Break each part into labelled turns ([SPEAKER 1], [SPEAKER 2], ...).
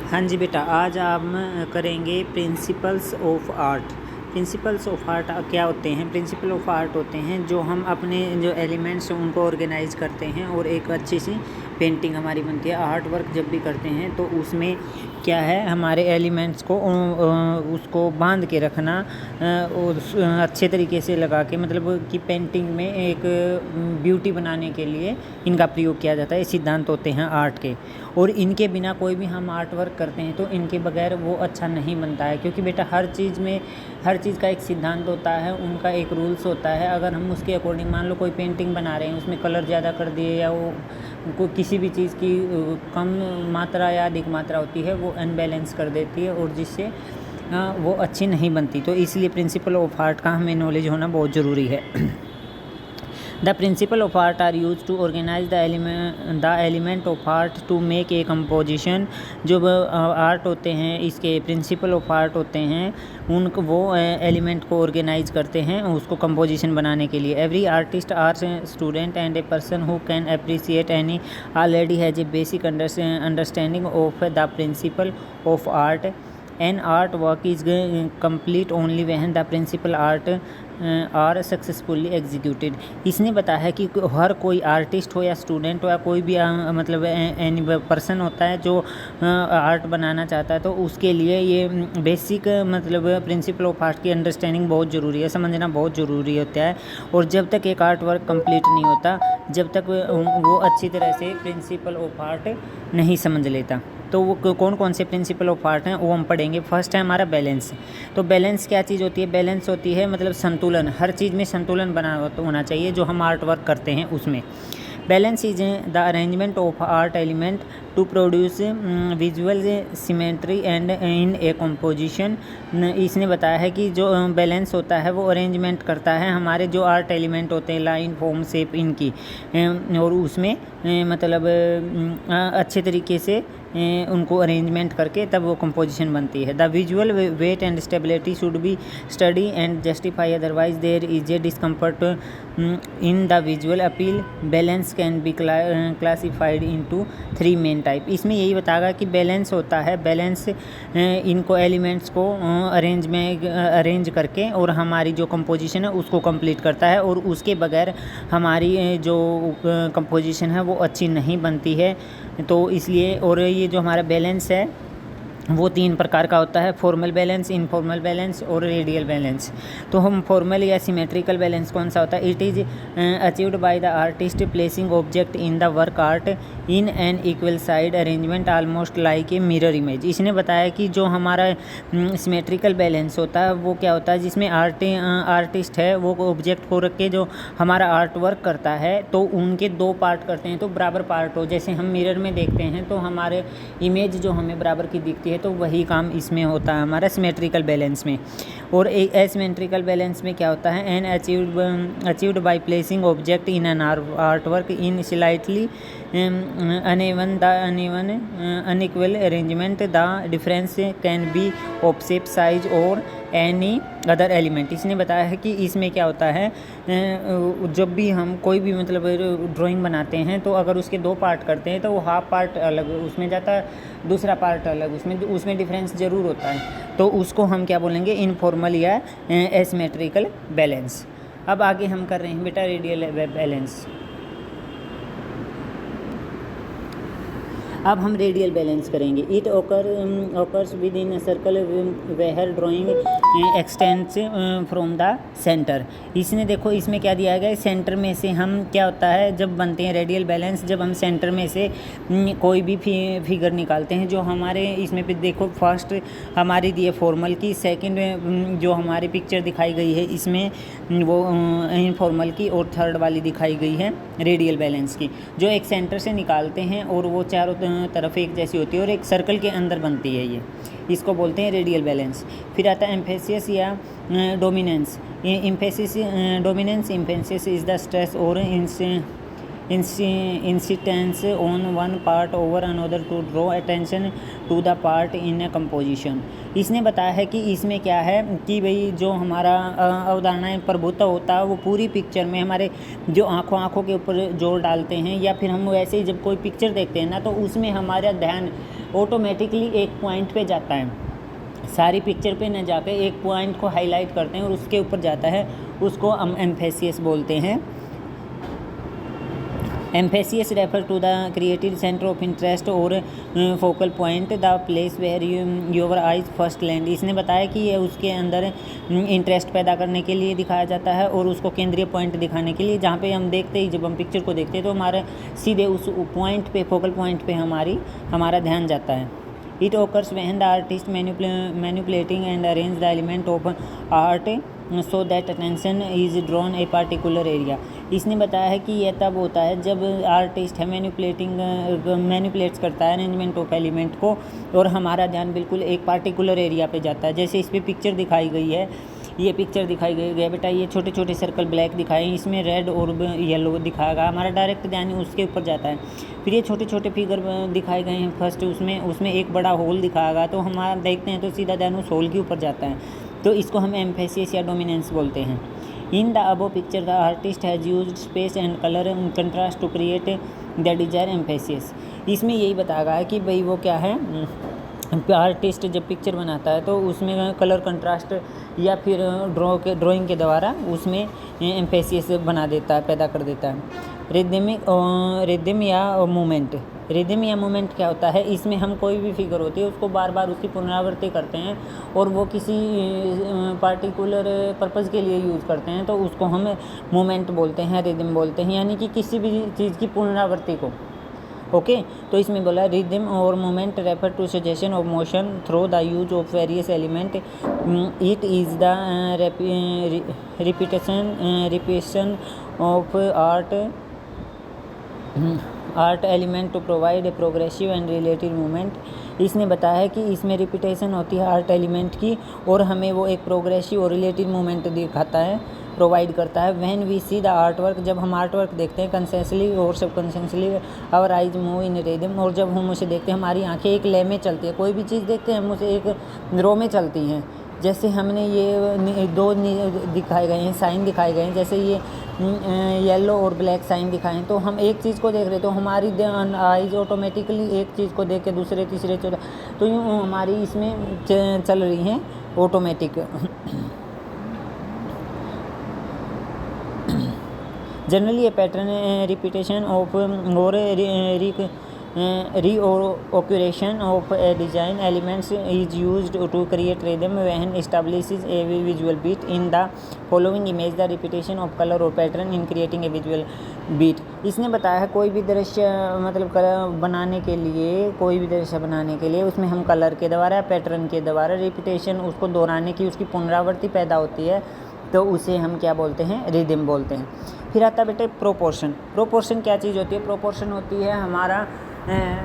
[SPEAKER 1] हाँ जी बेटा, आज हम करेंगे principles of art. Principles of art क्या होते हैं? प्रिंसिपल ऑफ आर्ट होते हैं जो हम अपने जो एलिमेंट्स हैं उनको ऑर्गेनाइज करते हैं और एक अच्छी सी पेंटिंग हमारी बनती है। आर्ट वर्क जब भी करते हैं तो उसमें क्या है, हमारे एलिमेंट्स को उसको बांध के रखना और अच्छे तरीके से लगा के, मतलब कि पेंटिंग में एक ब्यूटी बनाने के लिए इनका प्रयोग किया जाता है। ये सिद्धांत होते हैं आर्ट के, और इनके बिना कोई भी हम आर्ट वर्क करते हैं तो इनके बगैर वो अच्छा नहीं बनता है। क्योंकि बेटा हर चीज़ का एक सिद्धांत होता है, उनका एक रूल्स होता है। अगर हम उसके अकॉर्डिंग, मान लो कोई पेंटिंग बना रहे हैं, उसमें कलर ज़्यादा कर दिए या वो किसी भी चीज़ की कम मात्रा या अधिक मात्रा होती है, वो अनबैलेंस कर देती है और जिससे वो अच्छी नहीं बनती। तो इसलिए प्रिंसिपल ऑफ आर्ट का हमें नॉलेज होना बहुत ज़रूरी है। The principle of art are used to organize the element of art to make a composition। जो आर्ट होते हैं, इसके प्रिंसिपल ऑफ आर्ट होते हैं, उनको वो एलिमेंट को ऑर्गेनाइज करते हैं उसको कंपोजिशन बनाने के लिए। Every artist or student and a person who can appreciate any already has a basic understanding of the principle of art. An art work is complete only when the principal art are successfully executed. इसने बताया है कि हर कोई artist हो या student हो या कोई भी मतलब एनी पर्सन होता है जो आर्ट बनाना चाहता है, तो उसके लिए ये बेसिक मतलब प्रिंसिपल ऑफ आर्ट की अंडरस्टैंडिंग बहुत ज़रूरी है, समझना बहुत ज़रूरी होता है। और जब तक एक आर्ट वर्क कंप्लीट नहीं होता, जब तक वो अच्छी तरह से प्रिंसिपल ऑफ आर्ट नहीं समझ लेता। तो वो कौन कौन से प्रिंसिपल ऑफ आर्ट हैं वो हम पढ़ेंगे। फर्स्ट है हमारा बैलेंस। तो बैलेंस क्या चीज़ होती है? बैलेंस होती है मतलब संतुलन। हर चीज़ में संतुलन बना होना चाहिए जो हम आर्ट वर्क करते हैं उसमें। Balance is the arrangement of art element to produce visual symmetry and in a composition. इसने बताया है कि जो बैलेंस होता है वो अरेंजमेंट करता है हमारे जो आर्ट एलिमेंट होते हैं, लाइन, फॉर्म, शेप इनकी, और उसमें मतलब अच्छे तरीके से उनको अरेंजमेंट करके तब वो कंपोजिशन बनती है। The visual weight and stability should be study and justify, otherwise there is a discomfort in the visual appeal. Balance can be classified into 3 main type. इसमें यही बताएगा कि बैलेंस होता है, बैलेंस इनको एलिमेंट्स को अरेंज करके और हमारी जो कंपोजिशन है उसको कंप्लीट करता है, और उसके बगैर हमारी जो कंपोजिशन है वो अच्छी नहीं बनती है। तो इसलिए, और ये जो हमारा बैलेंस है वो 3 प्रकार का होता है: फॉर्मल बैलेंस, इनफॉर्मल बैलेंस और रेडियल बैलेंस। तो हम फॉर्मल या सिमेट्रिकल बैलेंस कौन सा होता है? It is achieved by the artist placing object in the work art in an equal side arrangement almost like a mirror image. इसने बताया कि जो हमारा सिमेट्रिकल बैलेंस होता है वो क्या होता है, जिसमें आर्टिस्ट है वो ऑब्जेक्ट को रख के जो हमारा आर्ट वर्क करता है तो उनके 2 पार्ट करते हैं तो बराबर पार्ट हो। जैसे हम मिरर में देखते हैं तो हमारे इमेज जो हमें बराबर की दिखती है, तो वही काम इसमें होता है हमारा सिमेट्रिकल बैलेंस में। और एसिमेट्रिकल बैलेंस में क्या होता है? An achieved by placing object in an art work in slightly unequal arrangement. The difference can be of shape, size और एनी अदर एलिमेंट। इसने बताया है कि इसमें क्या होता है, जब भी हम कोई भी मतलब ड्राइंग बनाते हैं तो अगर उसके 2 पार्ट करते हैं तो वो हाफ पार्ट अलग उसमें जाता है, दूसरा पार्ट अलग, उसमें डिफरेंस ज़रूर होता है। तो उसको हम क्या बोलेंगे? इनफॉर्मल या एसिमेट्रिकल बैलेंस। अब आगे हम कर रहे हैं बेटा रेडियल बैलेंस। अब हम रेडियल बैलेंस करेंगे। It occurs within circle where drawing extends from the center. इसने देखो इसमें क्या दिया गया है, सेंटर में से हम क्या होता है जब बनते हैं रेडियल बैलेंस, जब हम सेंटर में से कोई भी फिगर निकालते हैं। जो हमारे इसमें पे देखो, फर्स्ट हमारी दी है फॉर्मल की, सेकंड जो हमारी पिक्चर दिखाई गई है इसमें वो इनफॉर्मल की, और थर्ड वाली दिखाई गई है रेडियल बैलेंस की। जो एक सेंटर से निकालते हैं और वो चारों तरफ एक जैसी होती है और एक सर्कल के अंदर बनती है, ये इसको बोलते हैं रेडियल बैलेंस। फिर आता है एम्फेसिस या डोमिनेंस। एम्फेसिस इज द स्ट्रेस और insistence on one part over another to draw attention to the part in a composition. इसने बताया है कि इसमें क्या है कि भाई जो हमारा अवधारणा प्रभुत्व होता है वो पूरी पिक्चर में हमारे जो आँखों के ऊपर जोर डालते हैं, या फिर हम वैसे ही जब कोई पिक्चर देखते हैं ना तो उसमें हमारा ध्यान ऑटोमेटिकली एक पॉइंट पे जाता है, सारी पिक्चर पे न जाकर एक पॉइंट को हाईलाइट करते हैं और उसके ऊपर जाता है, उसको हम एम्फेसिस बोलते हैं। Emphasis refer to the creative centre of interest और focal point, the place where your eyes first land. इसने बताया कि ये उसके अंदर इंटरेस्ट पैदा करने के लिए दिखाया जाता है और उसको केंद्रीय पॉइंट दिखाने के लिए, जहाँ पे हम देखते ही, जब हम पिक्चर को देखते हैं तो हमारे सीधे उस पॉइंट पे, फोकल पॉइंट पे हमारा ध्यान जाता है। It occurs when the artist manipulating and arrange the element of art so that attention is drawn a particular area। इसने बताया है कि यह तब होता है जब आर्टिस्ट है मैनिपुलेट्स करता है अरेंजमेंट ऑफ एलिमेंट को और हमारा ध्यान बिल्कुल एक पार्टिकुलर एरिया पे जाता है। जैसे इस पर पिक्चर दिखाई गई है, ये पिक्चर दिखाई गई है बेटा, ये छोटे छोटे सर्कल ब्लैक दिखाए, इसमें रेड और येलो दिखाएगा, हमारा डायरेक्ट ध्यान उसके ऊपर जाता है। फिर ये छोटे छोटे फिगर दिखाए गए हैं फर्स्ट, उसमें एक बड़ा होल दिखाएगा, तो हमारा देखते हैं तो सीधा ध्यान उस होल के ऊपर जाता है, तो इसको हम एम्फेसिस या डोमिनेंस बोलते हैं। In the above picture the artist has used space and colour contrast to create the desire emphasis. इसमें यही बताया है कि भाई वो क्या है, आर्टिस्ट जब पिक्चर बनाता है तो उसमें कलर कंट्रास्ट या फिर ड्राइंग के द्वारा उसमें एम्फेसिस बना देता है, पैदा कर देता है। रिदम या मूवमेंट, रिदम या मूवमेंट क्या होता है, इसमें हम कोई भी फिगर होती है उसको बार बार उसकी पुनरावृत्ति करते हैं और वो किसी पार्टिकुलर पर्पज़ के लिए यूज़ करते हैं, तो उसको हम मूवमेंट बोलते हैं, रिदम बोलते हैं, यानी कि किसी भी चीज़ की पुनरावृत्ति को। ओके तो इसमें बोला रिदम और moment refer to suggestion of motion through the use of various element, it is the repetition of art element to provide a progressive and relative movement. इसने बताया है कि इसमें रिपीटेशन होती है आर्ट एलिमेंट की और हमें वो एक प्रोग्रेसिव और रिलेटिव मूवमेंट दिखाता है, प्रोवाइड करता है। When we see the art work, जब हम आर्ट वर्क देखते हैं कंसेंसली और subconsciously our eyes move in rhythm, और जब हम उसे देखते हैं हमारी आंखें एक लय में चलती है, कोई भी चीज़ देखते हैं हम उसे एक रो में चलती हैं। जैसे हमने ये दो दिखाए गए हैं, साइन दिखाए गए हैं, जैसे ये येलो और ब्लैक साइन दिखाए हैं, तो हम एक चीज़ को देख रहे तो हमारी आइज ऑटोमेटिकली एक चीज़ को देख के दूसरे तीसरे चौथा, तो यूँ हमारी इसमें चल रही हैं automatic. Generally A pattern repetition of और reoccurrence of a design elements is used to create rhythm when establishes a visual beat. In the following image the repetition of color or pattern in creating a visual beat। इसने बताया है कोई भी दृश्य मतलब बनाने के लिए, कोई भी दृश्य बनाने के लिए उसमें हम कलर के द्वारा, पैटर्न के द्वारा रिपीटेशन, उसको दोहराने की उसकी पुनरावृत्ति पैदा होती है, तो उसे हम क्या बोलते हैं, रिदम बोलते हैं। फिर आता बेटे प्रोपोर्शन। प्रोपोर्शन क्या चीज़ होती है, प्रोपोर्शन होती है हमारा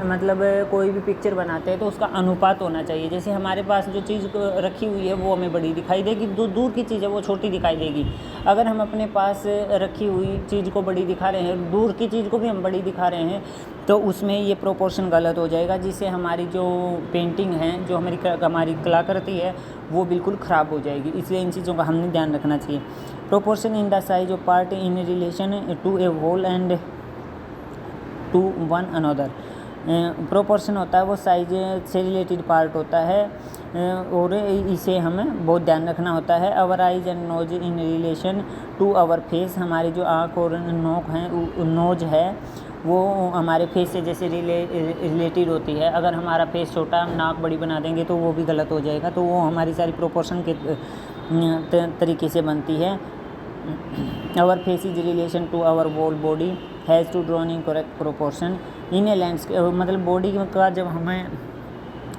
[SPEAKER 1] मतलब कोई भी पिक्चर बनाते हैं तो उसका अनुपात होना चाहिए। जैसे हमारे पास जो चीज़ रखी हुई है वो हमें बड़ी दिखाई देगी, दूर की चीज़ है वो छोटी दिखाई देगी। अगर हम अपने पास रखी हुई चीज़ को बड़ी दिखा रहे हैं, दूर की चीज़ को भी हम बड़ी दिखा रहे हैं, तो उसमें ये प्रोपोर्शन गलत हो जाएगा, जिससे हमारी जो पेंटिंग है, जो हमारी कलाकृति है, वो बिल्कुल ख़राब हो जाएगी। इसलिए इन चीज़ों का हमने ध्यान रखना चाहिए। Proportion in the size of part in relation to a whole and to one another. Proportion होता है वो साइज से रिलेटेड पार्ट होता है और इसे हमें बहुत ध्यान रखना होता है। Our eyes and nose in relation to our face, हमारी जो आँख और नोज है वो हमारे फेस से जैसे रिलेटेड होती है। अगर हमारा फेस छोटा, हम नाक बड़ी बना देंगे तो वो भी गलत हो जाएगा, तो वो हमारी सारी प्रोपोर्शन के तरीके से बनती है। Our face is relation to our whole body has to drawn in correct proportion in a landscape. मतलब बॉडी का जब हमें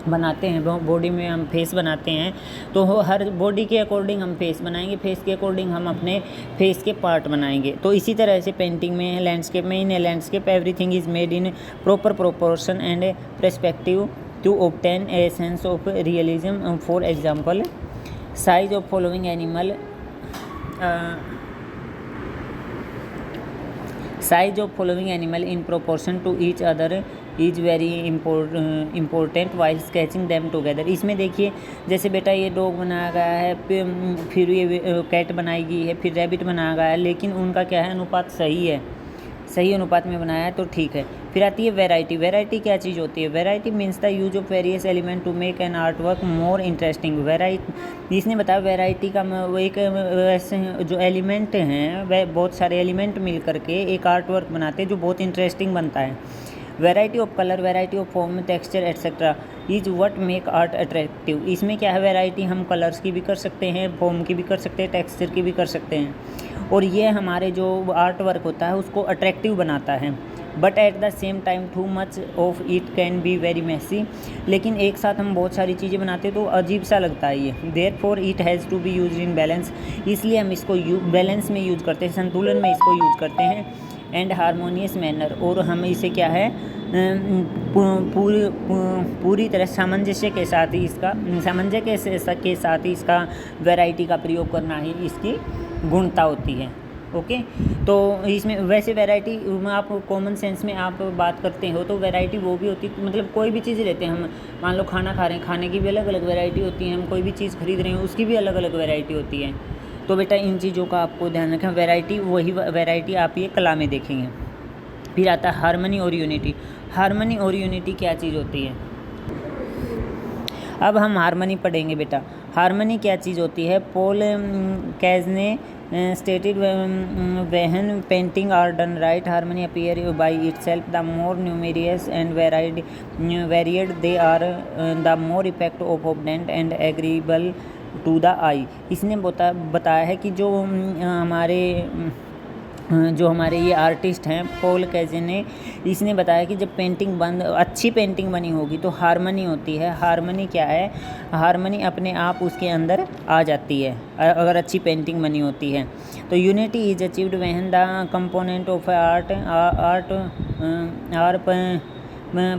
[SPEAKER 1] बनाते हैं, बॉडी में हम फेस बनाते हैं, तो हर बॉडी के अकॉर्डिंग हम फेस बनाएंगे, फेस के अकॉर्डिंग हम अपने फेस के पार्ट बनाएंगे। तो इसी तरह से पेंटिंग में, लैंडस्केप में, in a landscape everything is made in proper proportion and a perspective to obtain a sense of realism. For example size of following animal, size of following animal in proportion to each other is very important while sketching them together. इसमें देखिए जैसे बेटा ये dog बनाया गया है, फिर ये कैट बनाई गई है, फिर रैबिट बनाया गया है, लेकिन उनका क्या है, अनुपात सही है। सही अनुपात में बनाया है तो ठीक है। फिर आती है वैरायटी। वैरायटी क्या चीज़ होती है? Variety means the use of various element to make an art work more interesting. Variety, इसने बताया वैरायटी का वो एक वैसे जो एलिमेंट हैं वह बहुत सारे एलिमेंट मिल करके एक आर्ट वर्क बनाते हैं जो बहुत इंटरेस्टिंग बनता है। Variety of colour, variety of form, texture etcetera is what make art attractive. इसमें क्या है, वैरायटी हम कलर्स की भी कर सकते हैं, फॉर्म की भी कर सकते हैं, टेक्सचर की भी कर सकते हैं, और ये हमारे जो आर्ट वर्क होता है उसको अट्रैक्टिव बनाता है। But at the same time too much of it can be very messy. लेकिन एक साथ हम बहुत सारी चीज़ें बनाते हैं तो अजीब सा लगता है ये। Therefore it has to be use in balance, इसलिए हम इसको बैलेंस में यूज करते हैं, संतुलन में इसको यूज करते हैं। एंड हारमोनियस मैनर, और हम इसे क्या है पूरी तरह सामंजस्य के साथ ही इसका वैरायटी का प्रयोग करना ही इसकी गुणता होती है। ओके, तो इसमें वैसे वैरायटी आप कॉमन सेंस में आप बात करते हो तो वैरायटी वो भी होती है, मतलब कोई भी चीज़ लेते हैं हम, मान लो खाना खा रहे हैं, खाने की भी अलग अलग वैरायटी होती है, हम कोई भी चीज़ खरीद रहे हैं उसकी भी अलग अलग वैरायटी होती है। तो बेटा इन चीज़ों का आपको ध्यान रखें, वैरायटी वही वैरायटी आप ये कला में देखेंगे। फिर आता है हार्मनी और यूनिटी। हार्मनी और यूनिटी क्या चीज़ होती है? अब हम हार्मनी पढ़ेंगे बेटा। हार्मनी क्या चीज़ होती है? Paul Cezanne stated when painting are done right, harmony appear by itself. The more numerous and varied they are, the more effect of obedient and agreeable to the eye. इसने बताया है कि जो हमारे ये आर्टिस्ट हैं पॉल कैजने, इसने बताया कि जब अच्छी पेंटिंग बनी होगी तो हार्मनी होती है। हार्मनी क्या है? हार्मनी अपने आप उसके अंदर आ जाती है अगर अच्छी पेंटिंग बनी होती है। तो unity is achieved when the component of art are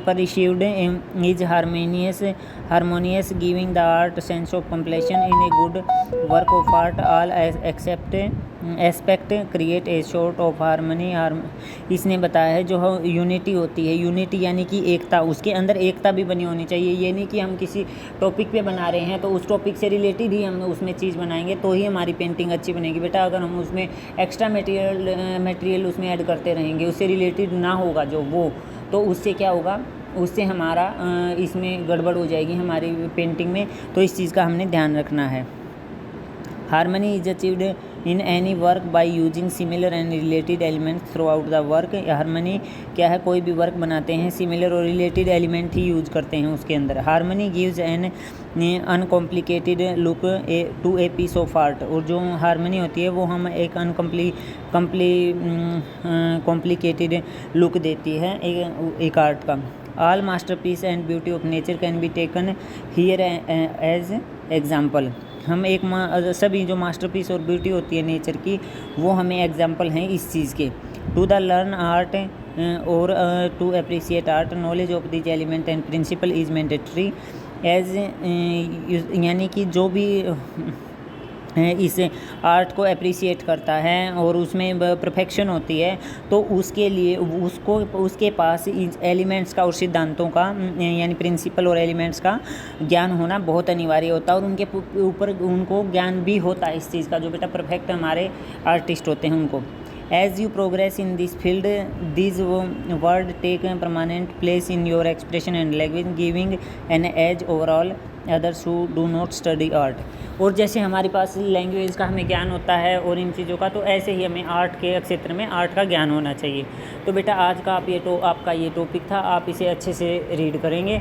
[SPEAKER 1] perceived is harmonious, giving the art sense of completion. In a good work of art, all aspect create a sort of harmony. इसने बताया है जो unity होती है, unity यानी कि एकता, उसके अंदर एकता भी बनी होनी चाहिए। ये नहीं कि हम किसी टॉपिक पे बना रहे हैं तो उस टॉपिक से रिलेटेड ही हम उसमें चीज़ बनाएंगे तो ही हमारी पेंटिंग अच्छी बनेगी। बेटा अगर हम उसमें एक्स्ट्रा मटेरियल उसमें ऐड करते रहेंगे, उससे रिलेटेड ना होगा जो वो, तो उससे क्या होगा, उससे हमारा इसमें गड़बड़ हो जाएगी हमारी पेंटिंग में। तो इस चीज़ का हमने ध्यान रखना है। Harmony is achieved in any work by using similar and related elements through out the work. Harmony क्या है? कोई भी वर्क बनाते हैं सिमिलर और रिलेटेड एलिमेंट ही यूज करते हैं उसके अंदर। Harmony gives an uncomplicated look to a piece of art, और जो हार्मनी होती है वो हम एक कॉम्प्लिकेटेड लुक देती है एक आर्ट का। All masterpiece and beauty of nature can be taken here as example. हम सभी जो मास्टरपीस और ब्यूटी होती है नेचर की वो हमें एग्जाम्पल हैं इस चीज़ के। टू द लर्न आर्ट और to appreciate art, knowledge of this element and principle is mandatory as, यानी कि जो भी इस आर्ट को अप्रिशिएट करता है और उसमें परफेक्शन होती है तो उसके लिए उसके पास इस एलिमेंट्स का और सिद्धांतों का यानी प्रिंसिपल और एलिमेंट्स का ज्ञान होना बहुत अनिवार्य होता है, और उनके ऊपर उनको ज्ञान भी होता है इस चीज़ का, जो बेटा परफेक्ट हमारे आर्टिस्ट होते हैं उनको। As you progress in this field, these words take a permanent place in your expression and language, giving an edge overall others who do not study art. और जैसे हमारे पास लैंग्वेज का हमें ज्ञान होता है और इन चीज़ों का, तो ऐसे ही हमें आर्ट के क्षेत्र में आर्ट का ज्ञान होना चाहिए। तो बेटा आज का आपका ये टॉपिक था, आप इसे अच्छे से रीड करेंगे